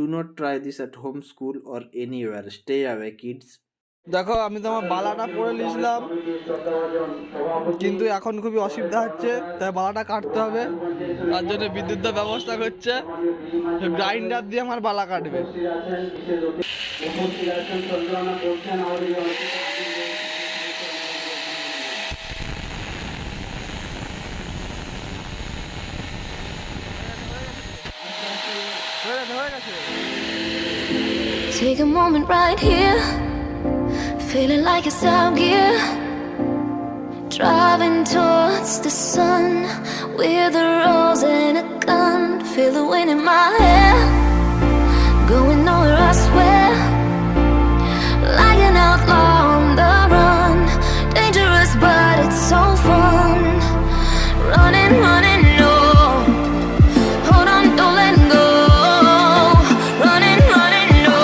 Do not try this at home, school, or anywhere. Stay away, kids. দেখো আমি তো আমার বালাটা পরে নিয়েছিলাম, কিন্তু এখন খুবই অসুবিধা হচ্ছে, তাই বালাটা কাটতে হবে। তার জন্য বিদ্যুতের ব্যবস্থা করছে, গ্রাইন্ডার দিয়ে আমার বালা কাটবে। Take a moment right here, feeling like it's out gear, driving towards the sun with a rose and a gun. Feel the wind in my hair,